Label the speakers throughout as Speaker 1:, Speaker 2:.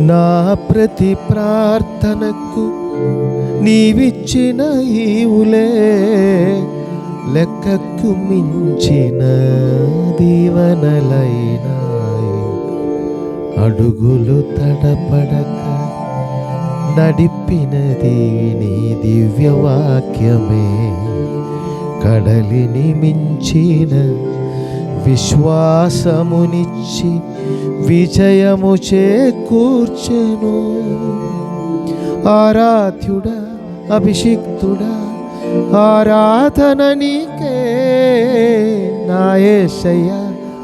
Speaker 1: నా ప్రతి ప్రార్థనకు నీవిచ్చిన ఈవులే లెక్కకు మించిన దీవెనలైనాయి. అడుగులు తడపడక నడిపినది నీ దివ్యవాక్యమే. కడలిని మించిన విశ్వాసమునిచ్చి విజయము చేకూర్చెను. ఆరాధ్యుడా, అభిషిక్తుడా, ఆరాధన నీకే. నా యేసయ్యా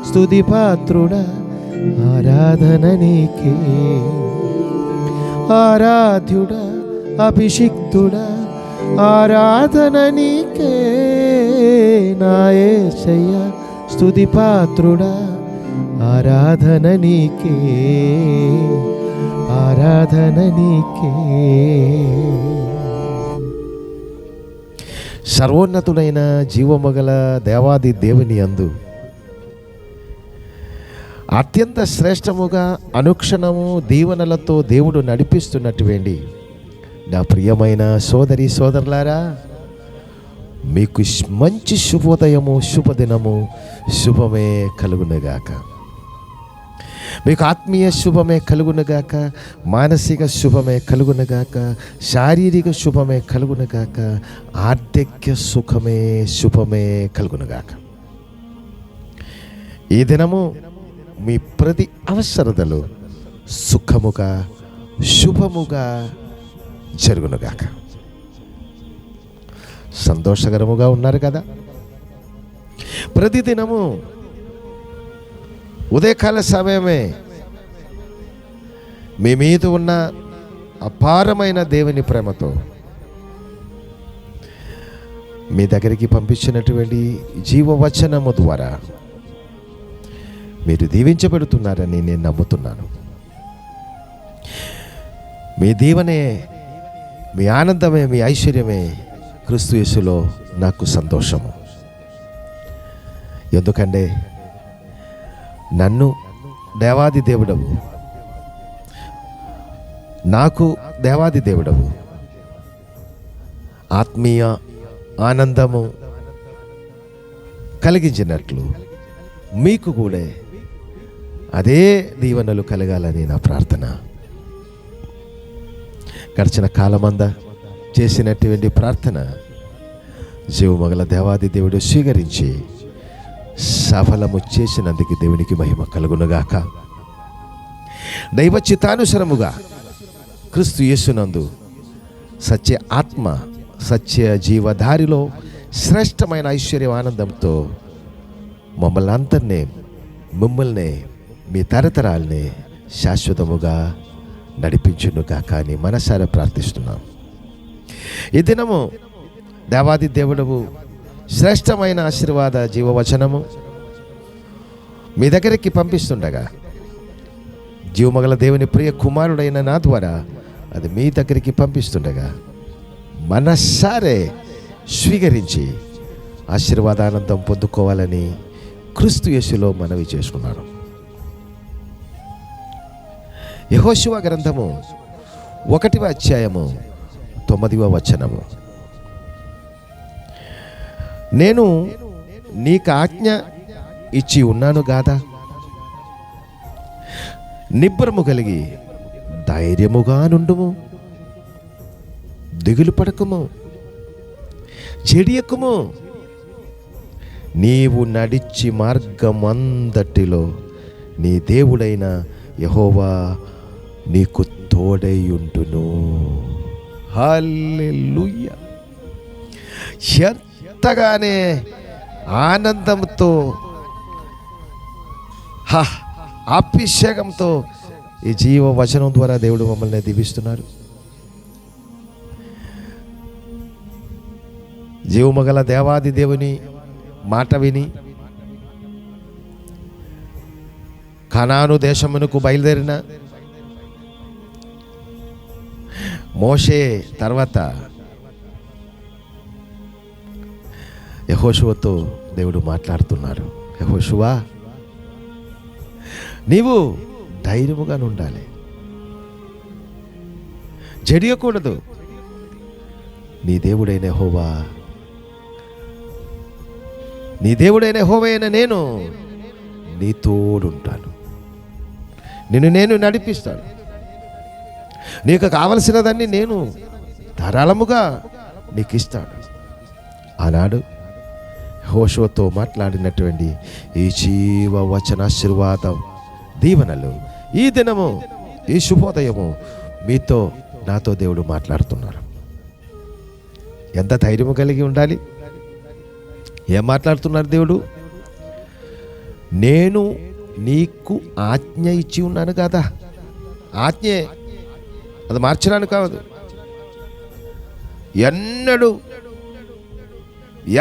Speaker 1: స్తుతి పాత్రుడా, ఆరాధన నీకే. ఆరాధ్యుడా, అభిషిక్తుడా, ఆరాధన నీకే. నా యేసయ్యా స్తుతి పాత్రుడా, ఆరాధన నీకే. ఆరాధన నీకే. సర్వోన్నతుడైన జీవమగల దేవాది దేవుని యందు అత్యంత శ్రేష్టముగా అనుక్షణము దీవెనలతో దేవుడు నడిపిస్తున్నటువంటి నా ప్రియమైన సోదరి సోదరులారా, మీకు మంచి శుభోదయము, శుభదినము, శుభమే కలుగునుగాక. మీకు ఆత్మీయ శుభమే కలుగునుగాక, మానసిక శుభమే కలుగునుగాక, శారీరక శుభమే కలుగునుగాక, ఆర్థిక సుఖమే శుభమే కలుగునుగాక. ఈ దినము మీ ప్రతి అవసరతలు సుఖముగా శుభముగా జరుగునుగాక. సంతోషకరముగా ఉన్నారు కదా? ప్రతిదినము ఉదయకాల సమయమే మీ మీద ఉన్న అపారమైన దేవుని ప్రేమతో మీ దగ్గరికి పంపించినటువంటి జీవవచనము ద్వారా మీరు దీవించబడుతున్నారని నేను నమ్ముతున్నాను. మీ దీవెనే, మీ ఆనందమే, మీ ఐశ్వర్యమే క్రీస్తు యేసులో నాకు సంతోషము. ఎందుకంటే నన్ను దేవాది దేవుడవు, నాకు దేవాది దేవుడవు ఆత్మీయ ఆనందము కలిగించినట్లు మీకు కూడా అదే దీవెనలు కలగాలని నా ప్రార్థన. గడిచిన కాలమందా చేసినటువంటి ప్రార్థన జీవమగల దేవాది దేవుడు స్వీకరించి సఫలము చేసినందుకు దేవునికి మహిమ కలుగునుగాక. దైవ చిత్తానుసరముగా క్రీస్తు యేసునందు సత్య ఆత్మ, సత్య జీవధారిలో శ్రేష్టమైన ఐశ్వర్య ఆనందంతో మిమ్మల్ని మీ తరతరాల్ని శాశ్వతముగా నడిపించునుగాక అని మనసారా ప్రార్థిస్తున్నాం. ఈ దినము దేవాది దేవుడవు శ్రేష్టమైన ఆశీర్వాద జీవవచనము మీ దగ్గరికి పంపిస్తుండగా, జీవమగల దేవుని ప్రియ కుమారుడైన నా ద్వారా అది మీ దగ్గరికి పంపిస్తుండగా మనసారే స్వీకరించి ఆశీర్వాదానందం పొందుకోవాలని క్రీస్తు యేసులో మనవి చేసుకున్నాను. యెహోషువ గ్రంథము 1వ అధ్యాయము 9వ వచనము. నేను నీకు ఆజ్ఞ ఇచ్చి ఉన్నాను గాదా, నిబ్బరము కలిగి ధైర్యముగా నుండుము, దిగులు పడకుము, చెడియకుము. నీవు నడిచి మార్గమందటిలో నీ దేవుడైన యెహోవా నీకు తోడై ఉండును. హల్లెలూయా. ఎంతగానే ఆనందంతో అభిషేకంతో ఈ జీవ వచనం ద్వారా దేవుడు మమ్మల్ని దీవిస్తున్నారు. జీవమగల దేవాది దేవుని మాట విని కనాను దేశమునకు బయలుదేరిన మోషే తర్వాత యెహోషువతో దేవుడు మాట్లాడుతున్నారు. యెహోషువా, నీవు ధైర్యముగా ఉండాలి, జడియకూడదు. నీ దేవుడైన యెహోవా, నీ దేవుడైన యెహోవా అయిన నేను నీ తోడుంటాను, నేను నడిపిస్తాను. నీకు కావలసినదాన్ని నేను ధారాళముగా నీకు ఇస్తాను. ఆనాడు యెహోషువతో మాట్లాడినటువంటి ఈ జీవ వచనాశీర్వాదం దీవెనలు ఈ దినము, ఈ శుభోదయము మీతో నాతో దేవుడు మాట్లాడుతున్నారు. ఎంత ధైర్యము కలిగి ఉండాలి. ఏం మాట్లాడుతున్నారు దేవుడు? నేను నీకు ఆజ్ఞ ఇచ్చి ఉన్నాను కదా. ఆజ్ఞే, అది మార్చడానికి కాదు. ఎన్నడూ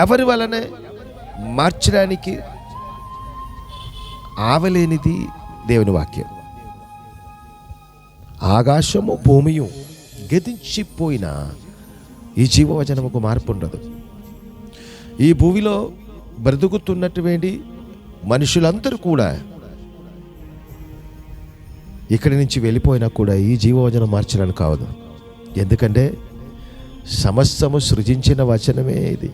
Speaker 1: ఎవరి వలనే మార్చడానికి ఆవలేనిది దేవుని వాక్యం. ఆకాశము భూమియు గతించిపోయిన ఈ జీవవచనముకు మార్పు ఉండదు. ఈ భూమిలో బ్రతుకుతున్నటువంటి మనుషులందరూ కూడా ఇక్కడి నుంచి వెళ్ళిపోయినా కూడా ఈ జీవవచనం మార్చడానికి కావదు. ఎందుకంటే సమస్తము సృజించిన వచనమే ఇది.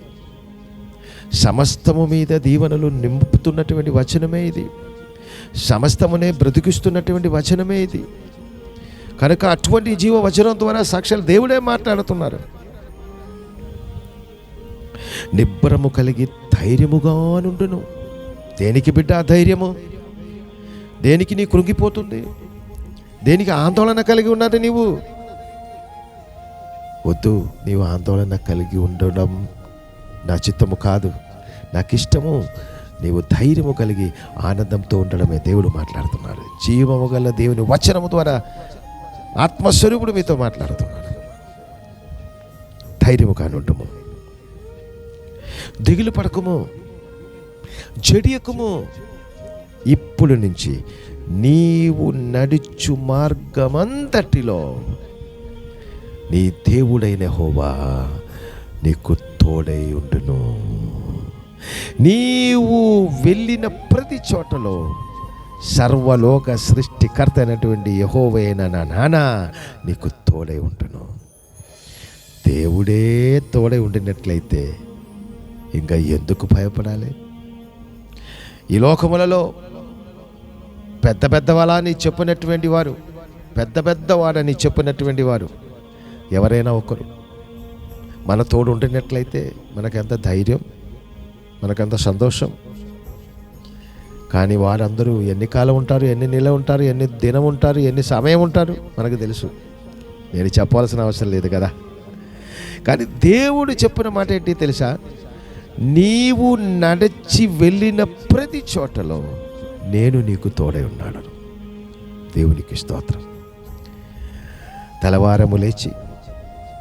Speaker 1: సమస్తము మీద దీవెనలు నింపుతున్నటువంటి వచనమే ఇది. సమస్తమునే బ్రతికిస్తున్నటువంటి వచనమే ఇది. కనుక అటువంటి జీవ వచనం ద్వారా సాక్షాత్ దేవుడే మాట్లాడుతున్నారు. నిబ్బరము కలిగి ధైర్యముగా నుండును. దేనికి బిడ్డ ధైర్యము? దేనికి నీ కృంగిపోతుంది? దేనికి ఆందోళన కలిగి ఉన్నది నీవు? వద్దు, నీవు ఆందోళన కలిగి ఉండడం నా చిత్తము కాదు, నాకు ఇష్టము. నీవు ధైర్యము కలిగి ఆనందంతో ఉండడమే దేవుడు మాట్లాడుతున్నాడు. జీవము గల దేవుని వచనము ద్వారా ఆత్మస్వరూపుడు మీతో మాట్లాడుతున్నాడు. ధైర్యము కానుండము, దిగులు పడకము, జడియకము. ఇప్పుడు నుంచి నీవు నడుచు మార్గమంతటిలో నీ దేవుడైన యెహోవా నీకు తోడై ఉండును. నీవు వెళ్ళిన ప్రతి చోటలో సర్వలోక సృష్టికర్త అయినటువంటి యెహోవా అయిన నా నాన్న నీకు తోడై ఉండును. దేవుడే తోడై ఉండినట్లయితే ఇంకా ఎందుకు భయపడాలి? ఈ లోకములలో పెద్ద పెద్దవాళ్ళని చెప్పినటువంటి వారు, పెద్దవాడని చెప్పినటువంటి వారు ఎవరైనా ఒకరు మన తోడు ఉండినట్లయితే మనకెంత ధైర్యం, మనకెంత సంతోషం. కానీ వారందరూ ఎన్ని కాలం ఉంటారు, ఎన్ని నెల ఉంటారు, ఎన్ని దినం ఉంటారు, ఎన్ని సమయం ఉంటారు మనకు తెలుసు. నేను చెప్పాల్సిన అవసరం లేదు కదా. కానీ దేవుడు చెప్పిన మాట ఏంటి తెలుసా? నీవు నడిచి వెళ్ళిన ప్రతి చోటలో నేను నీకు తోడై ఉన్నాను. దేవునికి స్తోత్రం. తెల్లవారము లేచి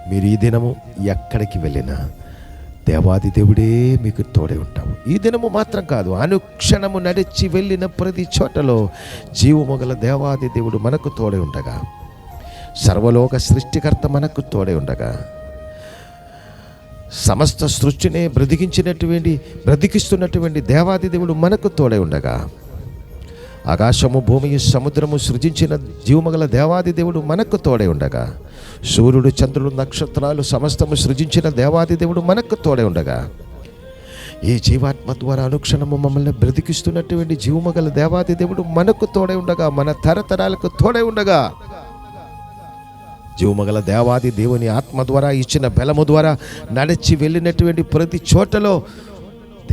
Speaker 1: మీరు ఈ దినము ఎక్కడికి వెళ్ళినా దేవాది దేవుడే మీకు తోడై ఉంటాము. ఈ దినము మాత్రం కాదు, అనుక్షణము నడిచి వెళ్ళిన ప్రతి చోటలో జీవము గల దేవాది దేవుడు మనకు తోడై ఉండగా, సర్వలోక సృష్టికర్త మనకు తోడై ఉండగా, సమస్త సృష్టినే బ్రతికిస్తున్నటువంటి దేవాది దేవుడు మనకు తోడై ఉండగా, ఆకాశము భూమి సముద్రము సృజించిన జీవమగల దేవాది దేవుడు మనకు తోడై ఉండగా, సూర్యుడు చంద్రుడు నక్షత్రాలు సమస్తము సృజించిన దేవాది దేవుడు మనకు తోడై ఉండగా, ఈ జీవాత్మ ద్వారా అనుక్షణము మమ్మల్ని బ్రతికిస్తున్నటువంటి జీవమగల దేవాది దేవుడు మనకు తోడై ఉండగా, మన తరతరాలకు తోడై ఉండగా, జీవమగల దేవాది దేవుని ఆత్మ ద్వారా ఇచ్చిన బలము ద్వారా నడిచి వెళ్ళినటువంటి ప్రతి చోటలో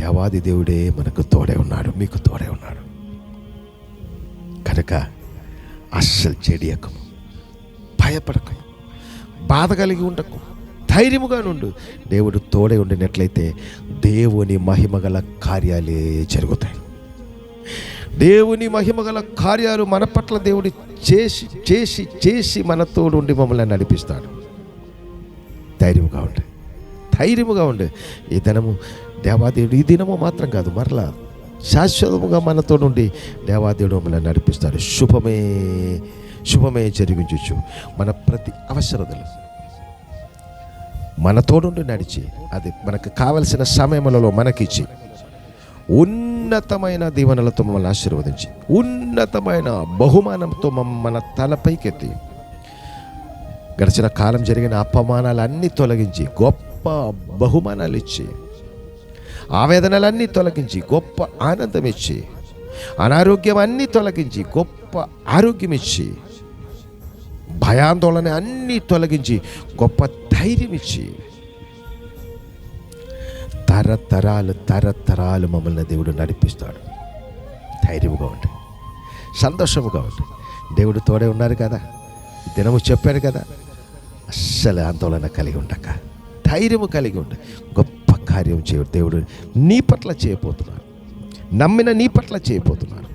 Speaker 1: దేవాది దేవుడే మనకు తోడై ఉన్నాడు, మీకు తోడై ఉన్నాడు. కనుక అస్సలు చెడియకము, భయపడకము, బాధ కలిగి ఉండకు, ధైర్యముగా నుండు. దేవుడు తోడై ఉండినట్లయితే దేవుని మహిమగల కార్యాలే జరుగుతాయి. దేవుని మహిమగల కార్యాలు మన పట్ల దేవుడు చేసి చేసి చేసి మన తోడు ఉండి మమ్మల్ని నడిపిస్తాడు. ధైర్యముగా ఉండే ఈ దినము దేవాదేవుడు, ఈ దినము మాత్రం కాదు, మరలా శాశ్వతముగా మనతో నుండి దేవాదేవుడు మమ్మల్ని నడిపిస్తాడు. శుభమే జరిగించు. మన ప్రతి అవసరతలు మన తోడుండి నడిచి అది మనకు కావలసిన సమయములలో మనకిచ్చి ఉన్నతమైన దీవెనలతో మమ్మల్ని ఆశీర్వదించి ఉన్నతమైన బహుమానంతో మన తలపైకెత్తి గడిచిన కాలం జరిగిన అపమానాలన్నీ తొలగించి గొప్ప బహుమానాలు ఇచ్చి, ఆవేదనలన్నీ తొలగించి గొప్ప ఆనందం ఇచ్చి, అనారోగ్యం అన్నీ తొలగించి గొప్ప ఆరోగ్యం ఇచ్చి, భయాందోళన అన్నీ తొలగించి గొప్ప ధైర్యం ఇచ్చి, తరతరాలు మమ్మల్ని దేవుడు నడిపిస్తాడు. ధైర్యముగా ఉండి, సంతోషముగా ఉండి, దేవుడు తోడే ఉన్నారు కదా, దినము చెప్పాడు కదా, అస్సలు ఆందోళన కలిగి ఉండక ధైర్యము కలిగి ఉండి గొప్ప కార్యం దేవుడు నీ పట్ల చేయబోతున్నారు. నమ్మిన నీ పట్ల చేయబోతున్నారు.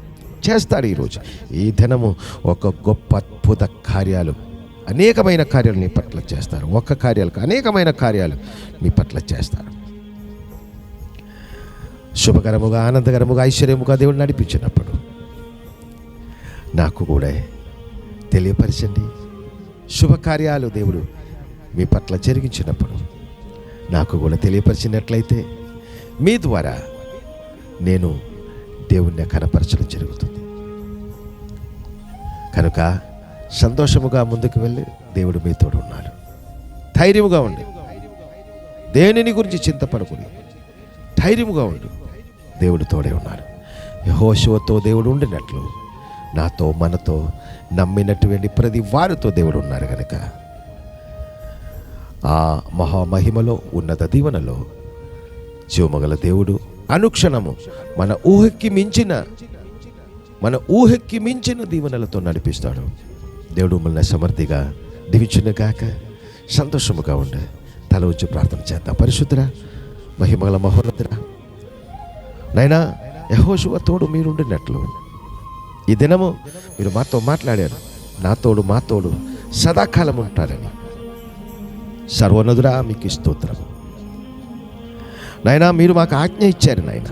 Speaker 1: చేస్తాడు. ఈరోజు ఈ దినము ఒక గొప్ప అద్భుత కార్యాలు, అనేకమైన కార్యాలు నీ పట్ల చేస్తారు. ఒక్క కార్యాలకు అనేకమైన కార్యాలు నీ పట్ల చేస్తారు. శుభకరముగా, ఆనందకరముగా, ఐశ్వర్యముగా దేవుడు నడిపించినప్పుడు నాకు కూడా తెలియపరచండి. శుభకార్యాలు దేవుడు మీ పట్ల జరిగించినప్పుడు నాకు కూడా తెలియపరిచినట్లయితే మీ ద్వారా నేను దేవుణ్ణి కనపరచడం జరుగుతుంది. కనుక సంతోషముగా ముందుకు వెళ్ళి దేవుడు మీతోడు ఉన్నాడు. ధైర్యముగా ఉండి, దేనిని గురించి చింతపడకుని ధైర్యముగా ఉండు. దేవుడు తోడే ఉన్నారు. యెహోషువతో దేవుడు ఉండినట్లు నాతో, మనతో, నమ్మినటువంటి ప్రతి వారితో దేవుడు ఉన్నారు. కనుక ఆ మహామహిమలో, ఉన్నత దీవెనలో జీవమగల దేవుడు అనుక్షణము మన ఊహకి మించిన దీవెనలతో నడిపిస్తాడు. దేవుడు మనల్ని సమర్థిగా దీవించును గాక. సంతోషముగా ఉండే తల వచ్చి ప్రార్థన చేద్దాం. పరిశుద్ధుడా, మహిమగల మహోన్నతుడా, నైనా యెహోషువ తోడు మీరుండినట్లు ఈ దినము మీరు మాతో మాట్లాడారు. నా తోడు, మా తోడు సదాకాలం ఉంటారని. సర్వోన్నతుడా, మీకు స్తోత్రము. నాయనా, మీరు మాకు ఆజ్ఞ ఇచ్చారు నాయన.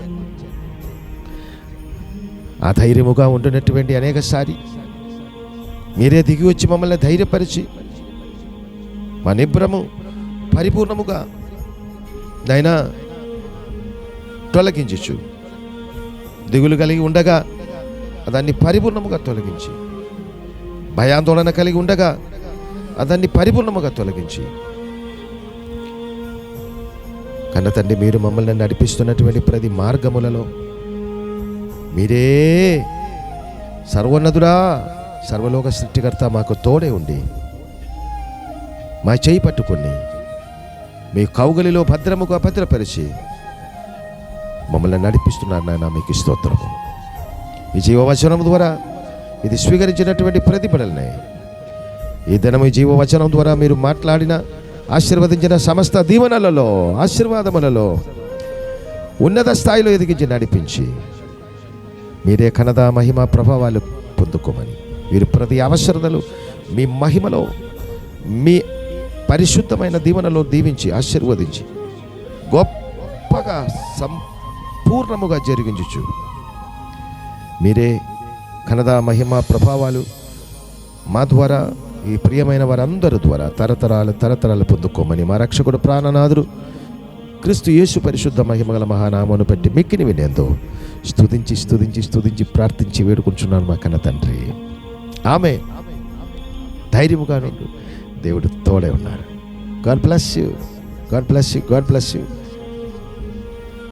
Speaker 1: ఆ ధైర్యముగా ఉండినటువంటి అనేకసారి మీరే దిగి వచ్చి మమ్మల్ని ధైర్యపరిచి మా నిబ్రము పరిపూర్ణముగా నాయనా తొలగించచ్చు. దిగులు కలిగి ఉండగా దాన్ని పరిపూర్ణముగా తొలగించి, భయాందోళన కలిగి ఉండగా దాన్ని పరిపూర్ణముగా తొలగించి, కన్న తండ్రి మీరు మమ్మల్ని నడిపిస్తున్నటువంటి ప్రతి మార్గములలో మీరే సర్వోన్నతుడా, సర్వలోక సృష్టికర్త మాకు తోడే ఉండి మా చేయి పట్టుకొని మీ కౌగలిలో భద్రముగా భద్రపరిచి మమ్మల్ని నడిపిస్తున్నారు నాయన. మీకు స్తోత్రము. ఈ జీవవచనం ద్వారా ఇది స్వీకరించినటువంటి ప్రతిఫలనే ఈ దినం ఈ జీవవచనం ద్వారా మీరు మాట్లాడిన, ఆశీర్వదించిన సమస్త దీవెనలలో, ఆశీర్వాదములలో ఉన్నత స్థాయిలో ఎదిగించి నడిపించి మీరే ఘనత, మహిమ, ప్రభావాలు పొందుకోమని, వీరు ప్రతి అవసరతలు మీ మహిమలో, మీ పరిశుద్ధమైన దీవెనలో దీవించి ఆశీర్వదించి గొప్పగా సంపూర్ణముగా జరిగించు మీరే ఘనత, మహిమ, ప్రభావాలు మా ద్వారా, ఈ ప్రియమైన వారందరి ద్వారా తరతరాలు పొందుకోమని మా రక్షకుడు ప్రాణనాథుడు క్రీస్తు యేసు పరిశుద్ధ మహిమగల మహానామను పెట్టి మిక్కిని వినేంతో స్తుతించి ప్రార్థించి వేడుకుంటున్నాను మా కన్న తండ్రి. ఆమె ధైర్యముగా నుండు. దేవుడు తోడే ఉన్నారు. God bless you.